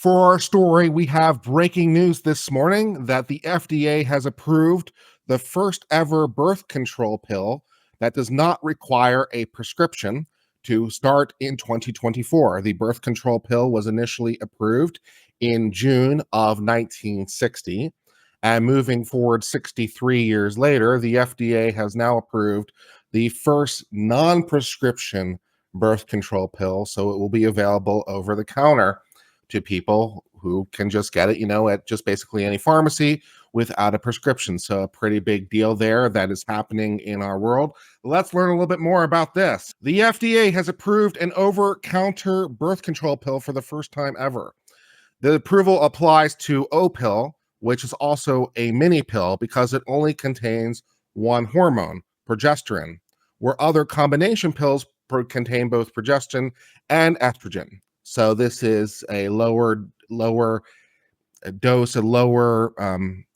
For our story, we have breaking news this morning that the FDA has approved the first ever birth control pill that does not require a prescription to start in 2024. The birth control pill was initially approved in June of 1960. And moving forward 63 years later, the FDA has now approved the first non prescription birth control pill. So it will be available over the counter to people who can just get it, at just basically any pharmacy without a prescription. So a pretty big deal there that is happening in our world. Let's learn a little bit more about this. The FDA has approved an over-counter birth control pill for the first time ever. The approval applies to Opill, which is also a mini pill because it only contains one hormone, progesterone, where other combination pills contain both progestin and estrogen. So this is a lower dose, a lower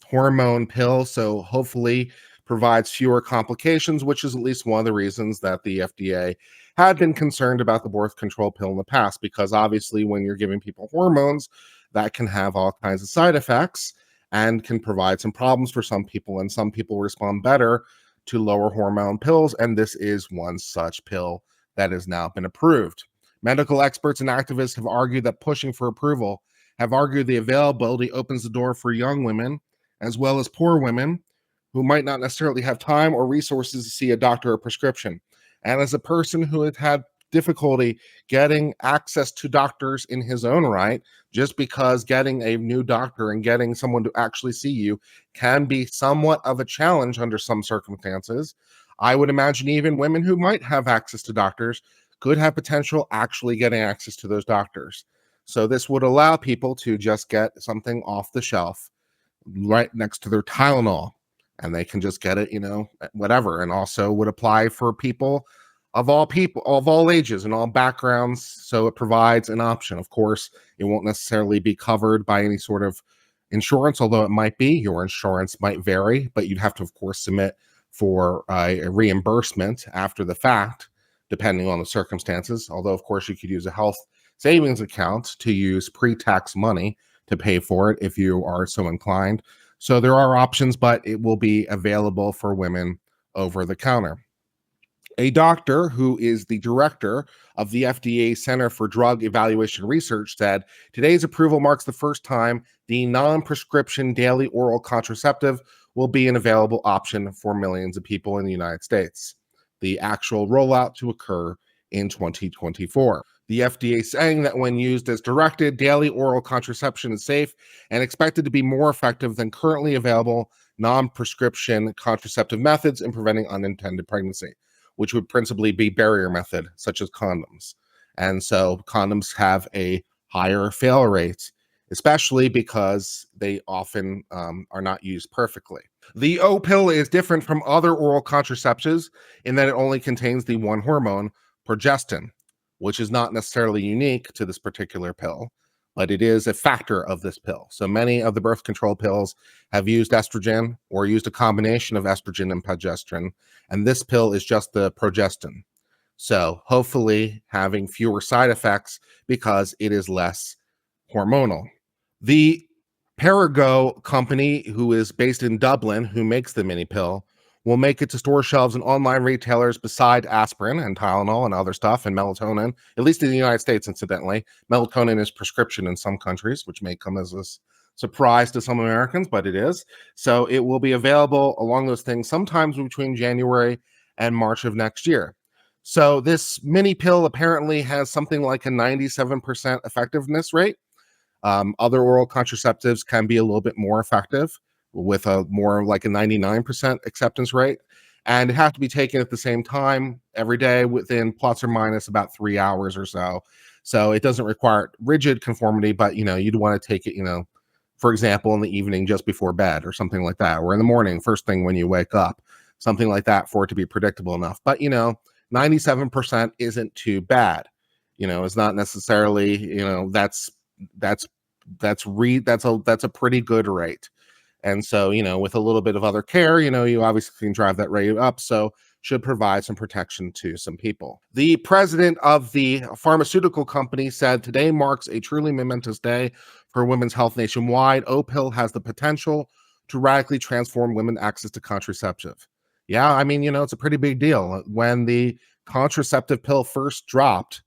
hormone pill. So hopefully provides fewer complications, which is at least one of the reasons that the FDA had been concerned about the birth control pill in the past, because obviously when you're giving people hormones, that can have all kinds of side effects and can provide some problems for some people. And some people respond better to lower hormone pills. And this is one such pill that has now been approved. Medical experts and activists have argued that pushing for approval have argued the availability opens the door for young women as well as poor women who might not necessarily have time or resources to see a doctor or prescription. And as a person who has had difficulty getting access to doctors in his own right, just because getting a new doctor and getting someone to actually see you can be somewhat of a challenge under some circumstances, I would imagine even women who might have access to doctors could have potential actually getting access to those doctors. So this would allow people to just get something off the shelf right next to their Tylenol, and they can just get it, whatever. And also would apply for people, of all ages and all backgrounds. So it provides an option. Of course, it won't necessarily be covered by any sort of insurance, although it might be. Your insurance might vary, but you'd have to, of course, submit for a reimbursement after the fact, depending on the circumstances. Although, of course, you could use a health savings account to use pre-tax money to pay for it if you are so inclined. So there are options, but it will be available for women over the counter. A doctor who is the director of the FDA Center for Drug Evaluation Research said, today's approval marks the first time the non-prescription daily oral contraceptive will be an available option for millions of people in the United States. The actual rollout to occur in 2024. The FDA saying that when used as directed, daily oral contraception is safe and expected to be more effective than currently available non-prescription contraceptive methods in preventing unintended pregnancy, which would principally be barrier method, such as condoms. And so condoms have a higher fail rate, especially because they often are not used perfectly. The O-pill is different from other oral contraceptives in that it only contains the one hormone, progestin, which is not necessarily unique to this particular pill, but it is a factor of this pill. So many of the birth control pills have used estrogen or used a combination of estrogen and progesterone, and this pill is just the progestin. So hopefully having fewer side effects because it is less hormonal. The Perrigo company, who is based in Dublin, who makes the mini pill, will make it to store shelves and online retailers beside aspirin and Tylenol and other stuff and melatonin, at least in the United States, incidentally. Melatonin is prescription in some countries, which may come as a surprise to some Americans, but it is. So it will be available along those things sometimes between January and March of next year. So this mini pill apparently has something like a 97% effectiveness rate. Other oral contraceptives can be a little bit more effective with a more like a 99% acceptance rate. And it has to be taken at the same time every day within plus or minus about 3 hours or so. So it doesn't require rigid conformity, but you'd want to take it, for example, in the evening just before bed or something like that, or in the morning, first thing when you wake up, something like that for it to be predictable enough. But 97% isn't too bad. It's not necessarily, that's a pretty good rate. And so, with a little bit of other care, you obviously can drive that rate up. So should provide some protection to some people. The president of the pharmaceutical company said today marks a truly momentous day for women's health nationwide. Opill has the potential to radically transform women's access to contraceptive. Yeah, I mean, it's a pretty big deal. When the contraceptive pill first dropped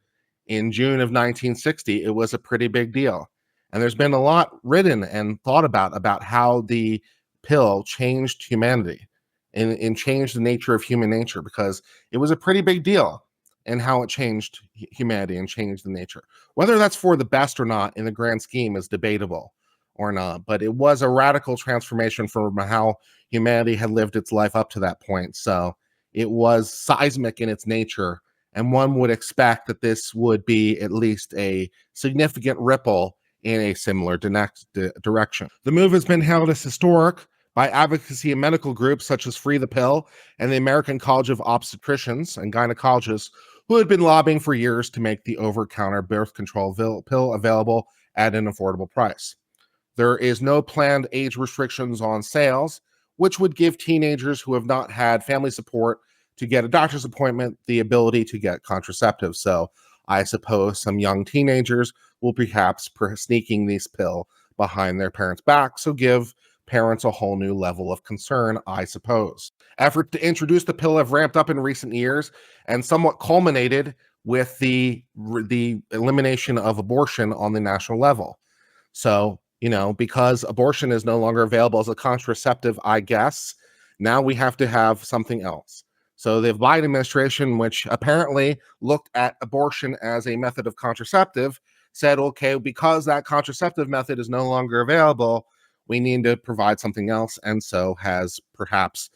in June of 1960, it was a pretty big deal. And there's been a lot written and thought about how the pill changed humanity and changed the nature of human nature, because it was a pretty big deal, and how it changed humanity and changed the nature. Whether that's for the best or not in the grand scheme is debatable or not, but it was a radical transformation from how humanity had lived its life up to that point. So it was seismic in its nature, and one would expect that this would be at least a significant ripple in a similar direction. The move has been hailed as historic by advocacy and medical groups such as Free the Pill and the American College of Obstetricians and Gynecologists, who had been lobbying for years to make the over-counter birth control pill available at an affordable price. There is no planned age restrictions on sales, which would give teenagers who have not had family support to get a doctor's appointment the ability to get contraceptives. So I suppose some young teenagers will perhaps sneaking this pill behind their parents' back, so give parents a whole new level of concern, I suppose. Efforts to introduce the pill have ramped up in recent years and somewhat culminated with the elimination of abortion on the national level. So, because abortion is no longer available as a contraceptive, I guess, now we have to have something else. So the Biden administration, which apparently looked at abortion as a method of contraceptive, said, okay, because that contraceptive method is no longer available, we need to provide something else, and so has perhaps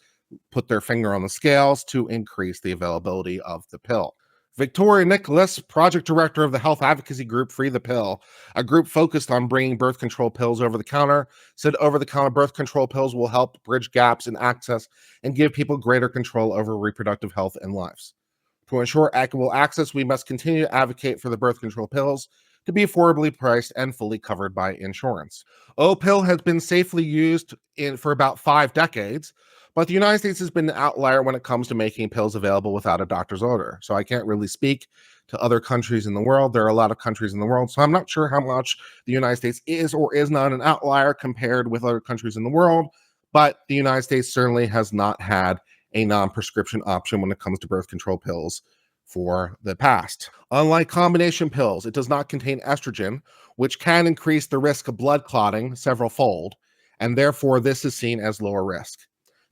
put their finger on the scales to increase the availability of the pill. Victoria Nicholas, project director of the health advocacy group Free the Pill, a group focused on bringing birth control pills over the counter, said over-the-counter birth control pills will help bridge gaps in access and give people greater control over reproductive health and lives. To ensure equitable access, we must continue to advocate for the birth control pills to be affordably priced and fully covered by insurance. Opill has been safely used for about 5 decades, but the United States has been an outlier when it comes to making pills available without a doctor's order. So I can't really speak to other countries in the world. There are a lot of countries in the world, so I'm not sure how much the United States is or is not an outlier compared with other countries in the world, but the United States certainly has not had a non-prescription option when it comes to birth control pills for the past. Unlike combination pills, it does not contain estrogen, which can increase the risk of blood clotting several-fold, and therefore this is seen as lower risk.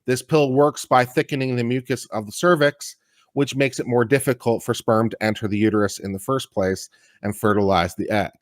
This pill works by thickening the mucus of the cervix, which makes it more difficult for sperm to enter the uterus in the first place and fertilize the egg.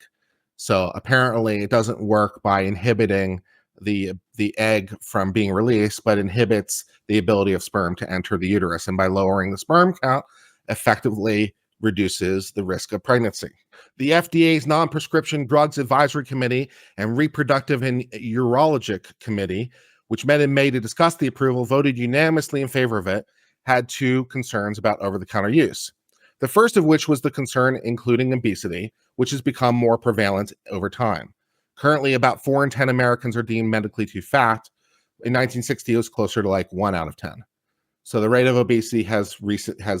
So apparently it doesn't work by inhibiting the egg from being released, but inhibits the ability of sperm to enter the uterus. And by lowering the sperm count, effectively reduces the risk of pregnancy. The FDA's Non-Prescription Drugs Advisory Committee and Reproductive and Urologic Committee, which met in May to discuss the approval, voted unanimously in favor of it, had 2 concerns about over-the-counter use. The first of which was the concern including obesity, which has become more prevalent over time. Currently, about 4 in 10 Americans are deemed medically too fat. In 1960, it was closer to like 1 out of 10. So the rate of obesity has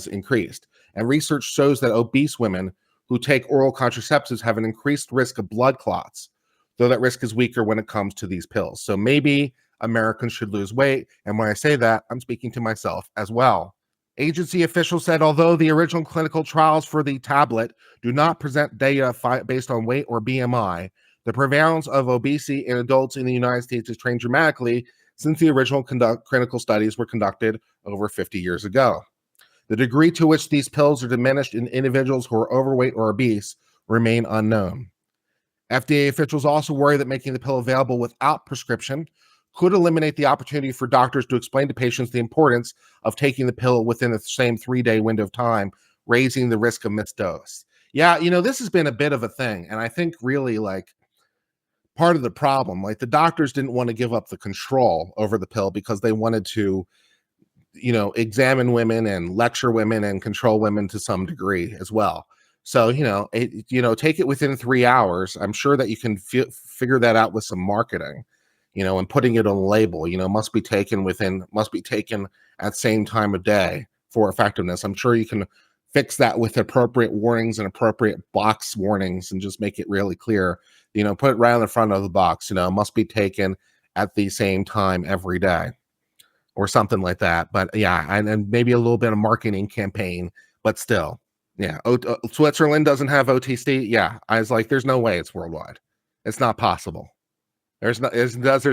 increased. And research shows that obese women who take oral contraceptives have an increased risk of blood clots, though that risk is weaker when it comes to these pills. So maybe Americans should lose weight. And when I say that, I'm speaking to myself as well. Agency officials said although the original clinical trials for the tablet do not present data based on weight or BMI, the prevalence of obesity in adults in the United States has changed dramatically since the original clinical studies were conducted over 50 years ago. The degree to which these pills are diminished in individuals who are overweight or obese remain unknown. FDA officials also worry that making the pill available without prescription could eliminate the opportunity for doctors to explain to patients the importance of taking the pill within the same 3-day window of time, raising the risk of missed dose. Yeah, this has been a bit of a thing, and I think really part of the problem, the doctors didn't want to give up the control over the pill because they wanted to, examine women and lecture women and control women to some degree as well. So, take it within 3 hours. I'm sure that you can figure that out with some marketing, and putting it on the label, must be taken at the same time of day for effectiveness. I'm sure you can fix that with appropriate warnings and appropriate box warnings and just make it really clear. Put it right on the front of the box, must be taken at the same time every day or something like that. But yeah, and maybe a little bit of marketing campaign, but still, yeah. Switzerland doesn't have OTC. Yeah, I was like, there's no way it's worldwide. It's not possible. There's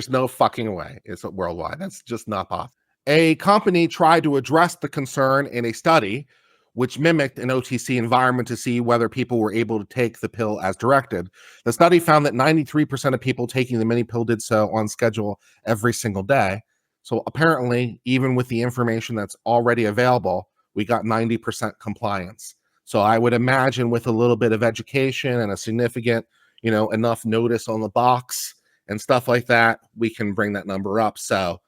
no fucking way it's worldwide. That's just not possible. A company tried to address the concern in a study which mimicked an OTC environment to see whether people were able to take the pill as directed. The study found that 93% of people taking the mini pill did so on schedule every single day. So apparently, even with the information that's already available, we got 90% compliance. So I would imagine with a little bit of education and a significant, enough notice on the box and stuff like that, we can bring that number up. So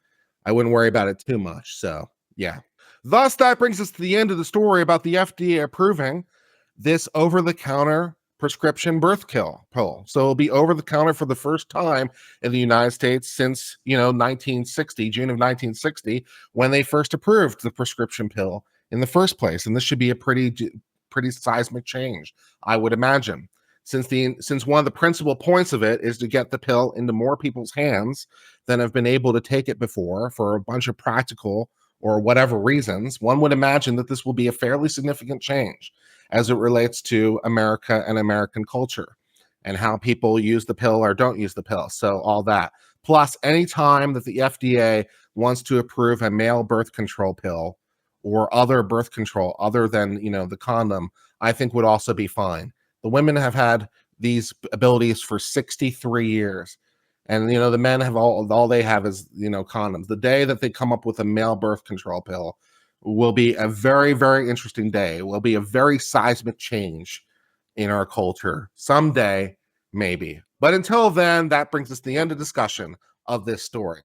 I wouldn't worry about it too much. So yeah. Thus, that brings us to the end of the story about the FDA approving this over-the-counter prescription birth pill. So it'll be over-the-counter for the first time in the United States since, 1960, June of 1960, when they first approved the prescription pill in the first place. And this should be a pretty seismic change, I would imagine. Since one of the principal points of it is to get the pill into more people's hands than have been able to take it before for a bunch of practical or whatever reasons, one would imagine that this will be a fairly significant change as it relates to America and American culture and how people use the pill or don't use the pill. So all that. Plus, any time that the FDA wants to approve a male birth control pill or other birth control other than, the condom, I think would also be fine. The women have had these abilities for 63 years. And the men have all they have is condoms. The day that they come up with a male birth control pill will be a very, very interesting day. It will be a very seismic change in our culture someday, maybe. But until then, that brings us to the end of discussion of this story.